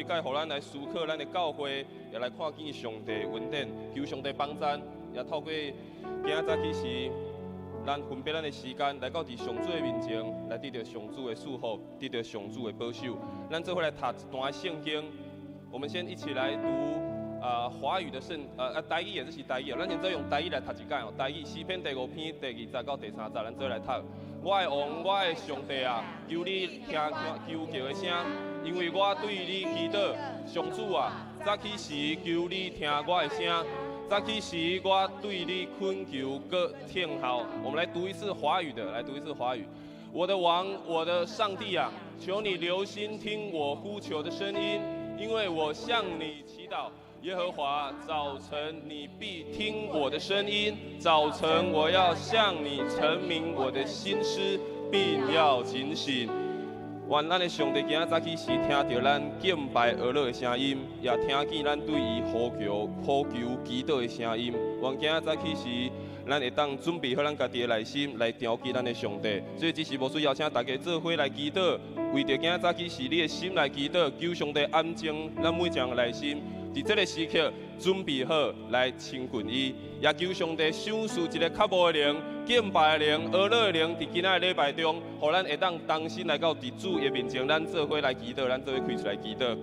界互咱来思考咱的教会，也来看见上帝恩典，求上帝帮咱，也透过今仔早起时，咱分别咱的时间，来到伫上主的面前，来得到上主的祝福，得到上主的保守。咱做伙来读一段圣经，我们先一起来读。华语的台语也是台语，咱现在用台语来读一解哦。台语诗篇第5篇第20到第30，咱做来读。我的王，我的上帝啊，求你听求叫的声，因为我对你祈祷。上主啊，早起时求你听我的声，早起时我对你恳求搁听候。我们来读一次华语的，来读一次华语。我的王，我的上帝啊，求你留心听我呼求的声音，因为我向你祈祷。耶和华，早晨你必听我的声音，早晨我要向你陈明我的心思，并要警醒。愿咱的上帝今仔早起时听到咱敬拜而乐的声音，也听见咱对伊呼求祈祷的声音。愿今仔早起时，咱会当准备好咱家己的内心来调节咱的上帝。所以，只是无需邀请大家做伙来祈祷，为着今仔早起时你的心来祈祷，求上帝安静咱每一个内心。伫这个时刻，准备好来亲近伊，也求上帝赏赐一个较无的灵、敬拜的灵、娱乐的灵，伫今仔的礼拜中，互咱会当当心来到伫主的面前，咱做伙来祈祷，咱做伙开出来祈祷。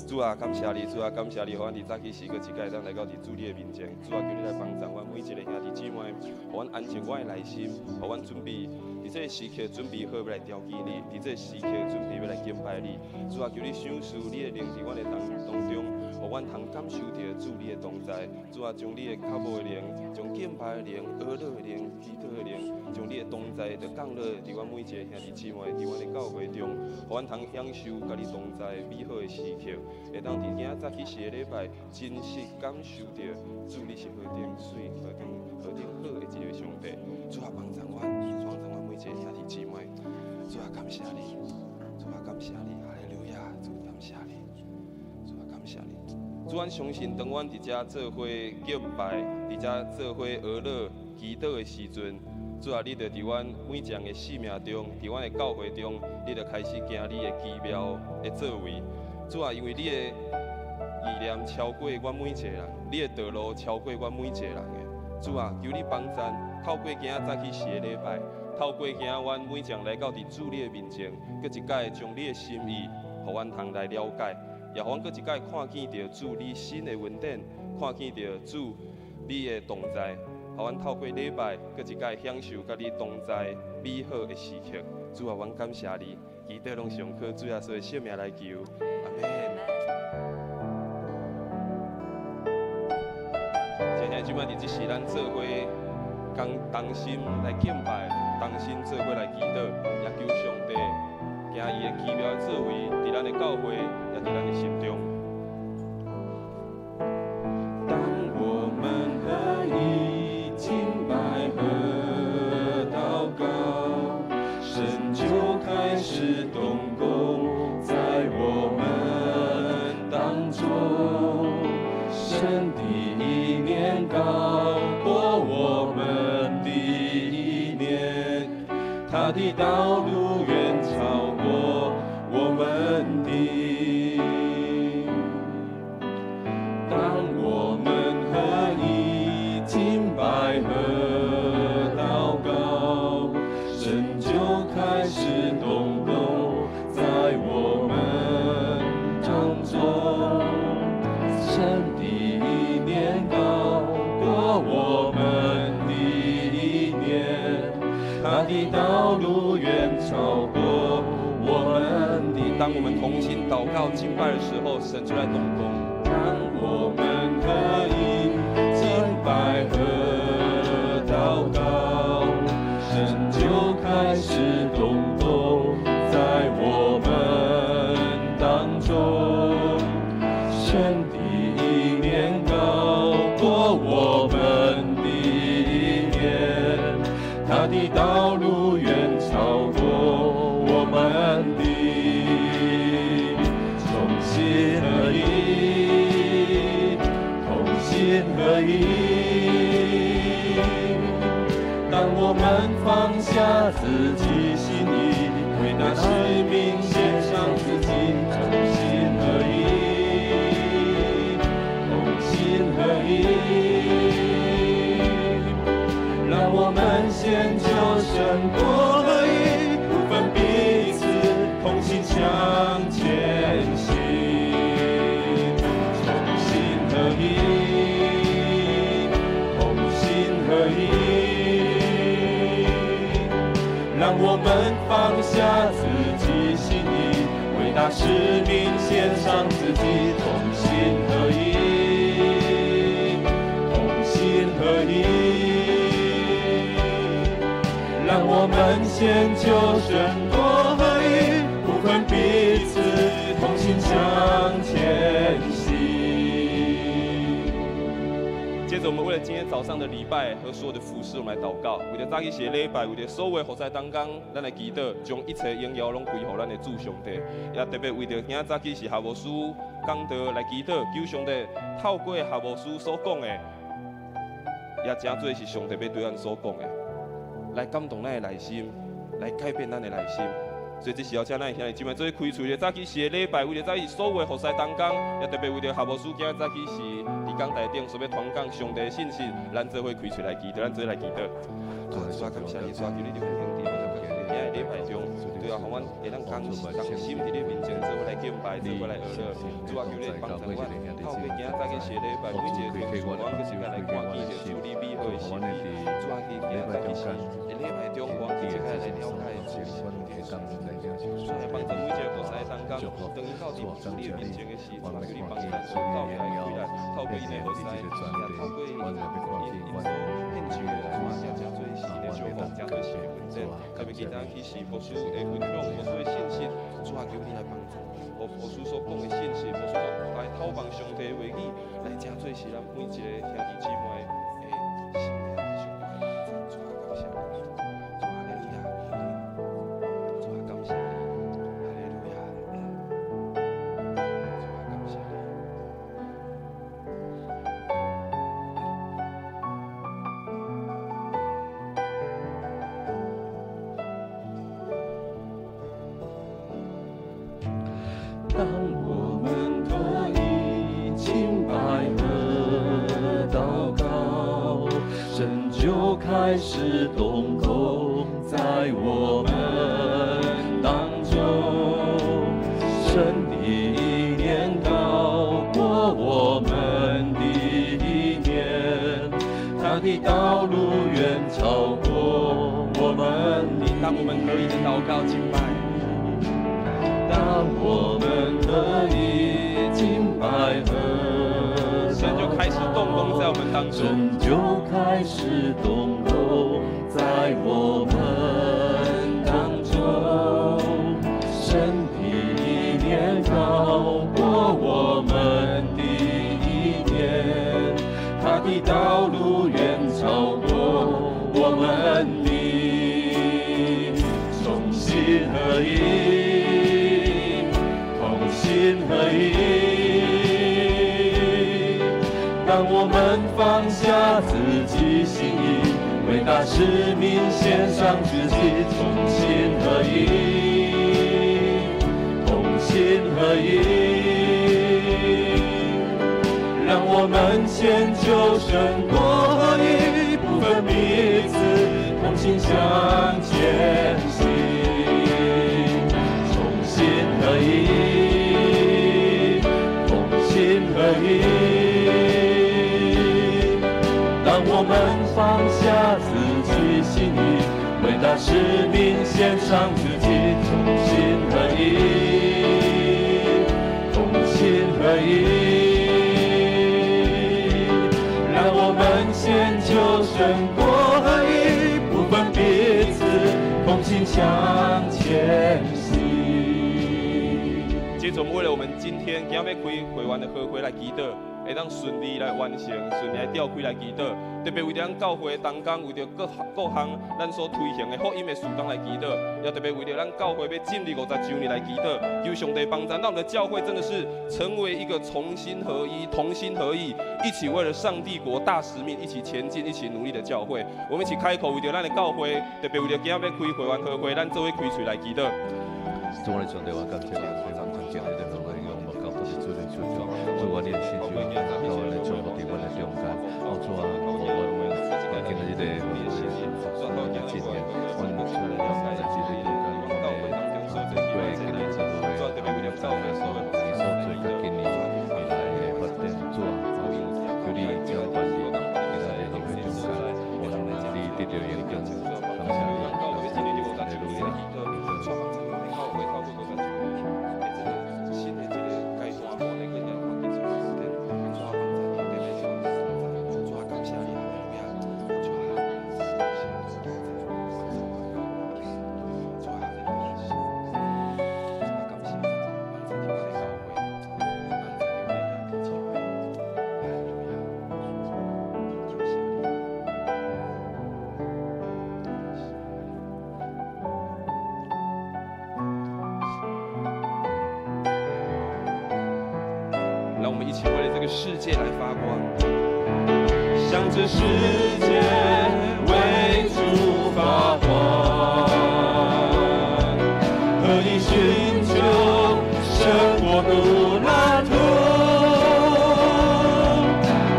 主啊，感谢你，主啊，感谢你，互阮伫早起时，搁一届当来到伫主你的面前。主啊，求你来帮助阮每一个兄弟姊妹，互阮安静我的内心，互阮准备伫这个时刻准备好要来调节你，伫这个时刻准备要来敬拜你。主啊，求你赏赐你的灵伫阮的当中。互阮通感受到主你的同在，主啊，将你的较无的灵，将敬拜的灵、娱乐的灵、祈祷的灵，将你的同在就降落伫阮每一个兄弟姊妹，伫阮的教会中，互阮通享受甲你同在美好的时刻，会当伫今仔早起时的礼拜，真实感受到主你是何等水、何等好的一个上帝。主啊，帮助阮，帮助阮每一个兄弟姊妹。主啊，感谢你，主啊，感谢你，哈利路亚，主感谢你。感谢你，主，阮相信，当阮伫遮做伙敬拜，伫遮做伙娱乐、祈祷的时阵，主啊，你着伫阮每一样的生命中，伫阮的教会中，你着开始行你的奇妙的作为。主啊，因为你的意念超过阮每一个人，你的道路超过阮每一个人的。主啊，求你帮助，透过今仔早起时的礼拜，透过今仔阮每一样来到伫主你的面前，搁一摆将你的心意，互阮通来了解。也互阮搁一摆看见到主你新的恩典，看见到主你的同在，互阮透过礼拜搁一摆享受甲你同在美好的时刻。主啊，阮感谢你，祈祷拢上靠主耶稣的圣名来求，阿门。接下来即摆伫即时，咱做伙同心来敬拜，同心做伙来祈祷，也求上帝。行伊的奇妙的作为，伫咱的教会，也伫咱的心中。当我们合一敬拜和祷告，神就开始动工在我们当中。神的意念高过我们的意念，他的道路远超过我们的。当我们合一敬拜和祷告，神就开始动工在我们当中。神的意念高过我们的意念，他的道路远超过我们的。当我们同心祷告敬拜的时候，神就来动工。当我们合一敬拜和祷告，神就开始动工在我们当中。神的意念高过我们的意念，他的道路远超过我们的。同心合一，同心合一。当我们放下自己心意，为那使命献上自己，同心合一。过合一，不分彼此，同心向前行。同心合一，同心合一。让我们放下自己心意，伟大使命献上自己，同心合一，同心合一。让我们先求神多合一，不分彼此，同心向前行。接着，我们为了今天早上的礼拜和所有的服事，我们来祷告。为了早起写礼拜，为了所有服侍当中，咱来祈祷，将一切荣耀拢归乎咱的主上帝。也特别为了今仔早起是夏牧师讲道来祈祷，求上帝透过夏牧师所讲的，也真做是上帝要对咱所讲的，来感动咱的内心，来改变咱的内心。所以这时候，请咱兄弟姊妹做开除了早起是礼拜，为了早起所有服侍当中，也特别为了夏牧师今仔早起是伫讲台顶所要传讲上帝的信息，咱做伙开出来祈祷，咱做来祈祷。主啊，感谢你，主啊，求你留兄弟，今日礼拜中，对啊，互阮会当讲心伫你面前，做伙来敬拜，做伙来学乐。主啊，求你帮助阮，透过今仔早起是礼拜，每一个天主，阮搁是来看见着主你美好的心意。主啊，今仔早起是礼拜中，阮一起来了解主的心意。主啊，帮助每一个服侍当中，当伊到你的面前的时，主啊，求你帮助咱从教会来归来，透过伊的服侍，也透过因所献上的，主啊，也真做是的祝福，真做是的文章。特别今仔起是牧师的分享，牧师的信息，主啊，求你来帮助，和牧师所讲的信息，牧师来透放上帝的话语，来真做是咱每一个兄弟姊妹的心灵上帝的帮助。主啊，感谢你，主啊，哈利路亚，主啊，感谢你，哈利路亚，主啊，感谢你。当我们可以敬拜和祷告，神就开始动工在我们当中。神的意念高过我们的意念，他的道路远超过我们的。当我们可以祷告敬拜。当我们可以敬拜和神就开始动工在我们当中，神就开始动工在我们当中。神的意念高过我们的意念，他的道路远超过我们的。同心合一。心合一，当我们放下自己心意，伟大使命献上自己，同心合一，同心合一，让我们先求神多合一，不分彼此，同心向前行，同心合一。合一，当我们放下自己心意，伟大使命献上自己，同心合一，同心合一，让我们先求神国合一，不分彼此，同心向前行。接着，为了我们今天今要开会员的合会来祈祷，会当顺利来完成，顺利来召开来祈祷。特别为着咱教会当中，为着各项咱所推行的福音的事工来祈祷，也特别为着咱教会要建立50周年来祈祷。求上帝帮助，让我们的教会真的是成为一个同心合一、同心合意，一起为了上帝国大使命一起前进、一起努力的教会。我们一起开口，为着咱的教会，特别为着今要开会员合会，咱做伙开嘴来祈祷。主啊，上帝，我感谢你，非常感谢你的能力，我们靠的是主的求助，主我连续主啊，靠我来做我的我的中间，主啊，我今日的主啊，今年，我让我们一起为了这个世界来发光，向这世界为主发光，何以寻求神国度蓝图，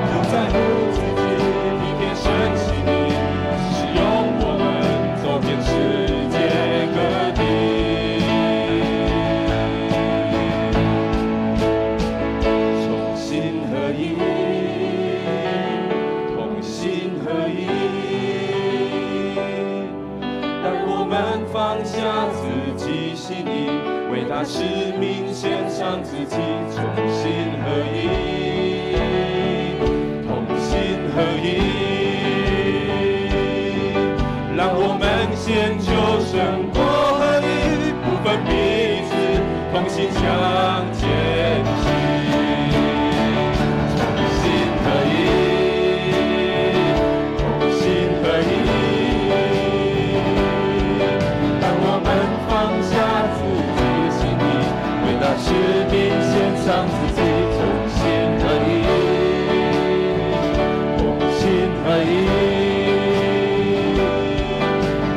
不在乎自己一片神心意，使用我们走遍世界各地。同心合一，同心合一，当我们放下自己心意，为他使命献上自己，同心合一，同心合一，让我们先求神国合一，不分彼此，同心向前行。同心合一，同心合一，当我们放下自己心意，为那使命献上自己，同心合一，同心合一，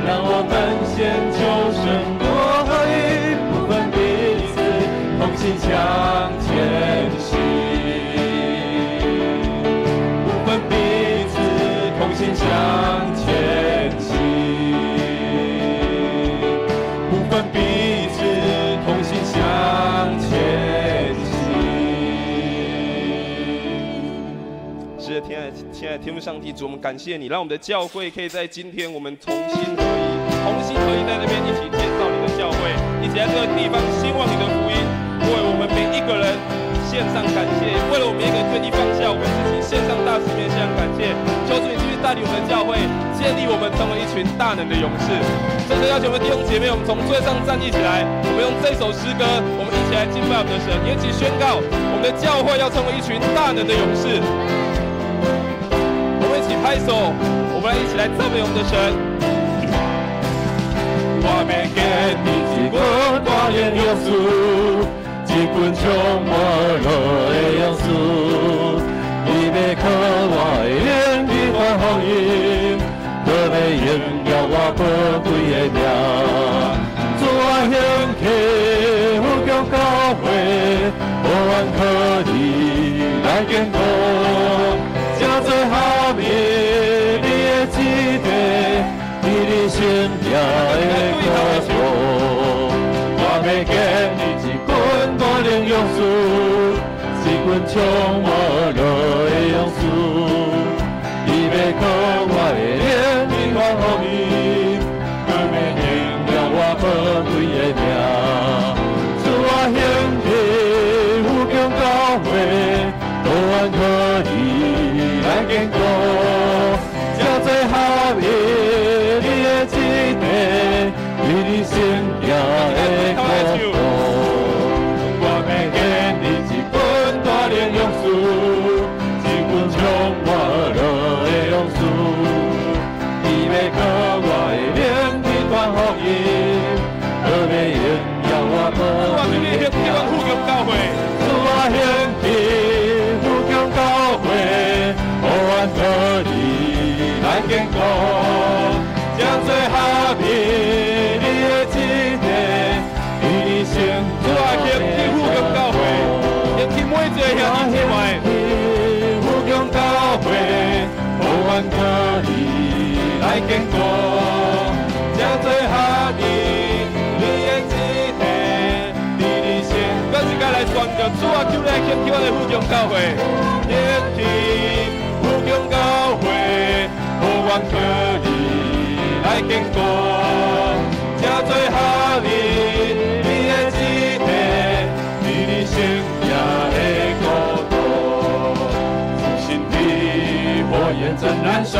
让我们先求神国合一，不分彼此，同心向前行，不分彼此，同心向前行，不分彼此，同心向前行。是的，亲爱的天父上帝，主，我们感谢你，让我们的教会可以在今天我们同心合一，在这边一起建造你的教会，一起在这个地方兴旺你的福音，为我们每一个人献上感谢，为了我们每一个人愿意放下我们自己，献上大使命，献上感谢。求主你继续带领我们的教会，建立我们成为一群大能的勇士。这就邀请我们弟兄姐妹，我们从座位上站立起来，我们用这首诗歌，我们一起来敬拜我们的神，也一起宣告我们的教会要成为一群大能的勇士。我们一起拍手，我们来一起来赞美我们的神。我要建立一群大能勇士，一群充满爱的勇士。你要靠我的灵去传福音，可要荣耀我宝贵的名。主啊，兴起福强教会，无怨可以来建构，正做合意你的旨意。你的心也会高歌，我要建立一群大能勇士，一群充满爱的勇士。你要靠我的灵去传福音，可要荣耀我宝贵的名。主啊，兴起福强教会，无怨可以来建构，正做合意。你的心也会高歌，我要建立一群大能勇士，一群充满爱的勇士。你要靠我的灵去传福音，可要荣耀我宝贵的名。主啊，兴起福强教会，无怨可以来建构，正做合意。主啊，兴起福强教会，兴起每一个兄弟姊妹。福强教会，无怨可以来建构，正做合意你的旨意，你的心。咱一家来宣告，主啊，求你来兴起我的福强教会，兴起福强教会，无怨可以来建构，正做合意。心也会高歌，复兴的火焰正燃烧，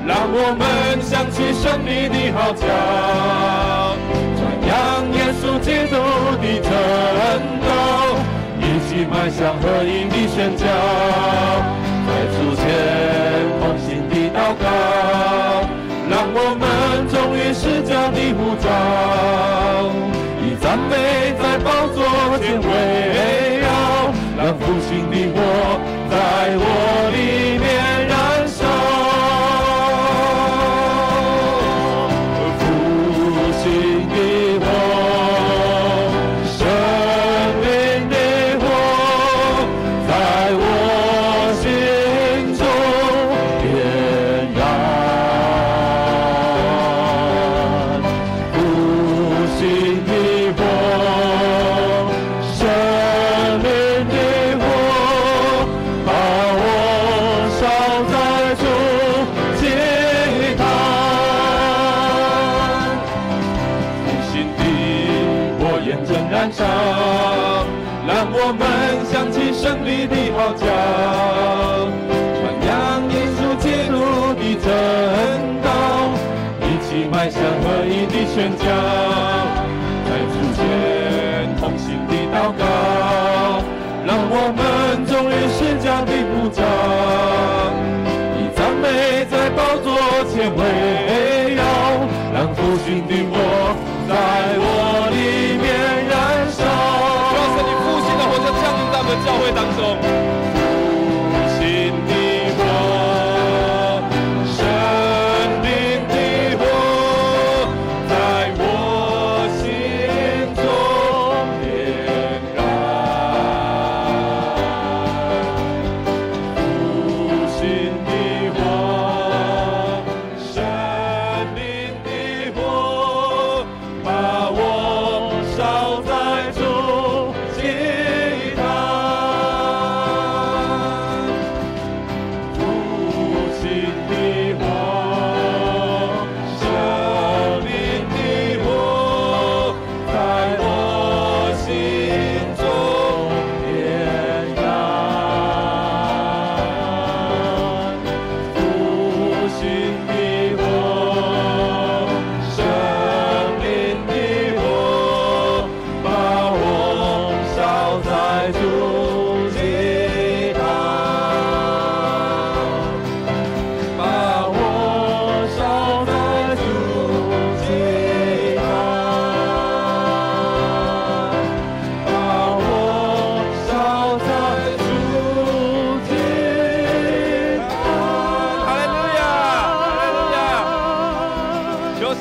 让我们响起胜利的号角，传扬耶稣基督的真道，一起迈向合一的宣教，在主前同心的祷告，让我们忠于施教的呼召。以赞美在宝座前围绕，让复兴的火在我里面燃烧。复兴的火，生命的火，在我心中点燃。复兴的火，生命的火，把我烧在主祭坛。复兴的火焰正燃烧，让我们响起胜利的号角，传扬耶稣基督的真道，一起迈向合一的宣教，在主前同心的祷告，让我们忠于施教的呼召，以赞美在宝座前围绕，让复兴的火在我里面燃烧。主要是你复兴的火将降临在我们教会当中。